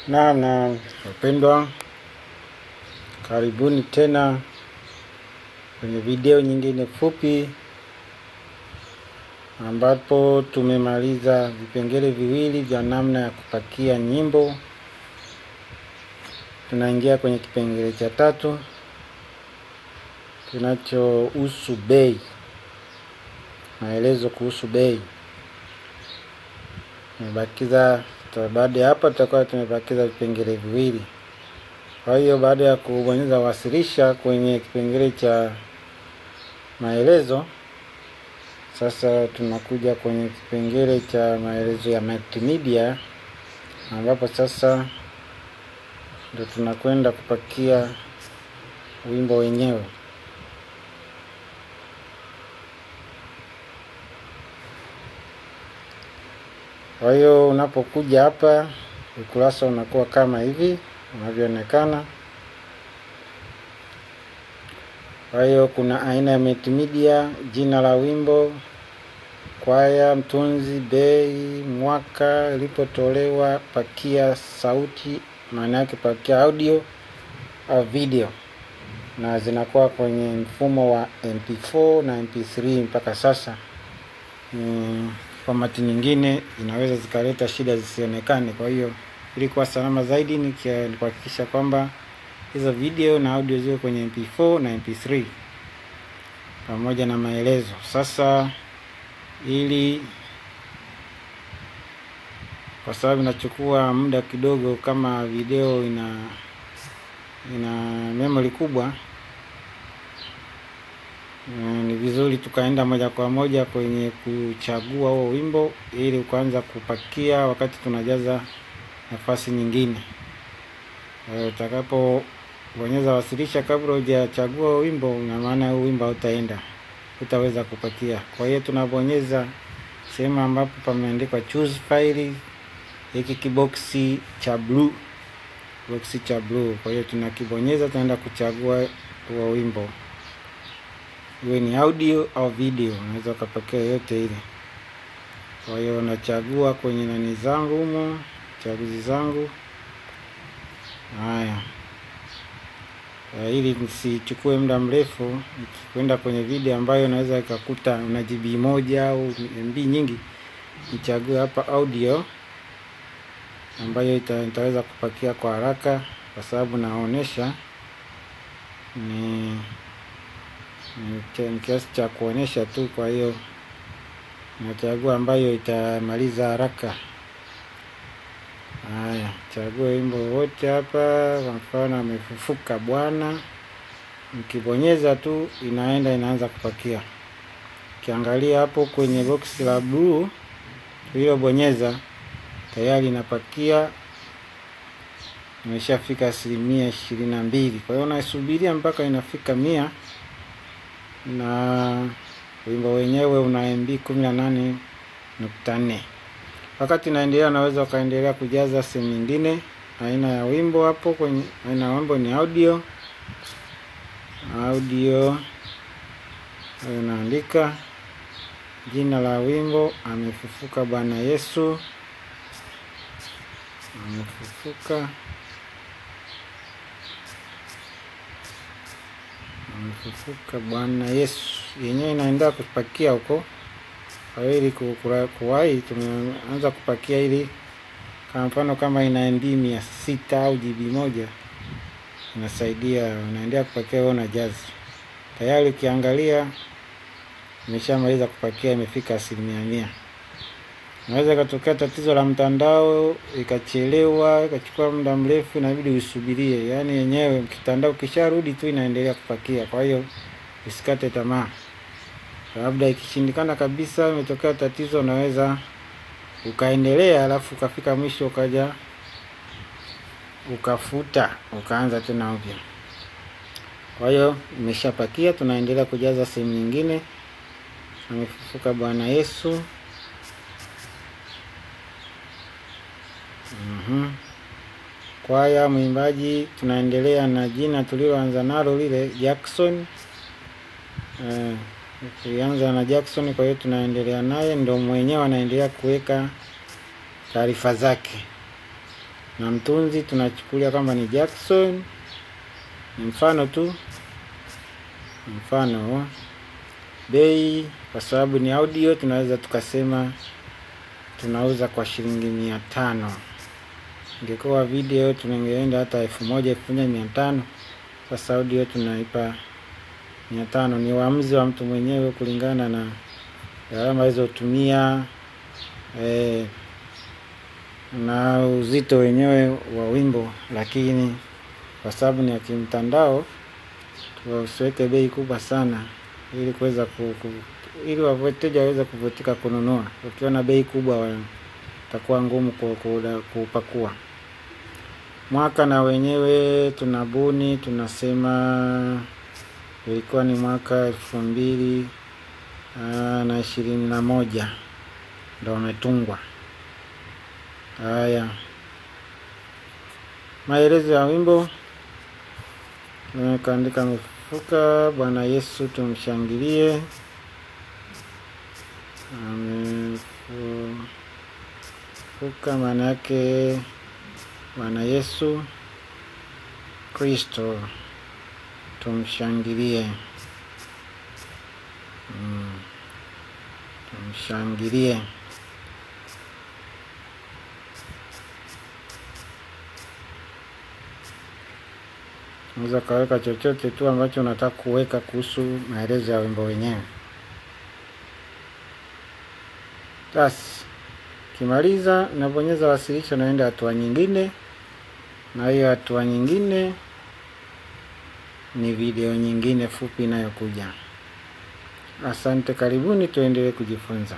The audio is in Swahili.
Na wapendwa, karibuni tena kwenye video nyingine fupi ambapo tumemaliza vipengele viwili vya namna ya kupakia nyimbo. Tunaingia kwenye kipengele cha tatu kinachohusu bei, maelezo kuhusu bei. Baada ya hapa tutakuwa tumebakiza vipengele viwili. Kwa hiyo baada ya kubonyeza wasilisha kwenye kipengele cha maelezo, sasa tunakuja kwenye kipengele cha maelezo ya multimedia, ambapo sasa ndio tunakwenda kupakia wimbo wenyewe. Kwa hiyo unapokuja hapa, ukurasa unakuwa kama hivi unavyoonekana. Kwa hiyo kuna aina ya multimedia, jina la wimbo, kwaya, mtunzi, bei, mwaka ilipotolewa, pakia sauti, maana yake pakia audio au video, na zinakuwa kwenye mfumo wa MP4 na MP3 mpaka sasa. Format nyingine inaweza zikaleta shida zisionekane. Kwa hiyo ili kuwa salama zaidi ni kuhakikisha kwamba hizo video na audio ziko kwenye MP4 na MP3 pamoja na maelezo. Sasa kwa sababu inachukua muda kidogo, kama video ina memory kubwa, ni vizuri tukaenda moja kwa moja kwenye kuchagua huo wimbo ili ukaanza kupakia wakati tunajaza nafasi nyingine. Utakapo bonyeza wasilisha kabla hujachagua wimbo, ina maana huo wimbo utaweza kupakia. Kwa hiyo tunabonyeza sehemu ambapo pameandikwa choose file, hiki kiboksi cha blue, Kwa hiyo tunakibonyeza, tunaenda kuchagua huo wimbo, iwe ni audio au video, unaweza kupakia yote ile. Kwa hiyo nachagua kwenye nani zangu humo, chaguzi zangu. Haya, ili nisichukue muda mrefu nikikwenda kwenye video ambayo naweza ikakuta una GB moja au MB nyingi, nichague hapa audio ambayo itaweza kupakia kwa haraka, kwa sababu naonesha ni kiasi cha kuonesha tu. Kwa hiyo nachagua ambayo itamaliza haraka. Haya, chagua wimbo wote hapa. Kwa mfano amefufuka Bwana, nikibonyeza tu inaanza kupakia. Ukiangalia hapo kwenye box la blue bonyeza, tayari inapakia, imeshafika 22%. Kwa hiyo unasubiria mpaka inafika 100, na wimbo wenyewe una MB 18.4. Wakati naendelea, naweza ukaendelea kujaza sehemu nyingine. Aina ya wimbo hapo, kwenye aina ya wimbo ni audio, unaandika jina la wimbo, amefufuka Bwana Yesu, amefufuka Bwana Yesu. Yenyewe inaendelea kupakia huko. Kwa hiyo ili kuwahi, tumeanza kupakia ili, kwa mfano kama ina MB 600 au GB moja, inasaidia, unaendelea kupakia wewe na jazi. Tayari ukiangalia imeshamaliza kupakia, imefika 100%. Unaweza katokea tatizo la mtandao, ikachelewa, ikachukua muda mrefu, inabidi usubirie. Yaani yenyewe mtandao kisharudi tu inaendelea kupakia. Kwa hiyo usikate tamaa. Labda ikishindikana kabisa, imetokea tatizo, unaweza ukaendelea, alafu ukafika mwisho ukaja ukafuta, ukaanza tena upya. Kwa hiyo imeshapakia, tunaendelea kujaza sehemu nyingine. Amefufuka Bwana Yesu. Kwaya, mwimbaji, tunaendelea na jina tuliloanza nalo lile, Jackson. Tulianza na Jackson, kwa hiyo tunaendelea naye, ndio mwenyewe anaendelea kuweka taarifa zake. na mtunzi tunachukulia kama ni Jackson. Ni mfano tu, mfano. Bei kwa sababu ni audio, tunaweza tukasema tunauza kwa shilingi 500. Ingekuwa video tungeenda hata 1000, 1500. Sasa audio tunaipa 500. Ni uamuzi wa mtu mwenyewe kulingana na gharama hizo tumia, na uzito wenyewe wa wimbo, lakini kwa sababu ni ya kimtandao tusiweke bei kubwa sana ili kuweza ili wateja waweze kuvutika kununua. Ukiona bei kubwa itakuwa ngumu kupakua. Mwaka na wenyewe tunabuni, tunasema ilikuwa ni mwaka 2021 ndio umetungwa. Haya, maelezo ya wimbo kaandika Amefufuka, Bwana Yesu tumshangilie. Amefufuka maana yake Bwana Yesu Kristo tumshangilie. Tumshangilie. Unaweza kaweka chochote tu ambacho unataka kuweka kuhusu maelezo ya wimbo wenyewe. Basi kimaliza unabonyeza wasilisha, naenda hatua nyingine, na hiyo hatua nyingine ni video nyingine fupi inayokuja. Asante, karibuni tuendelee kujifunza.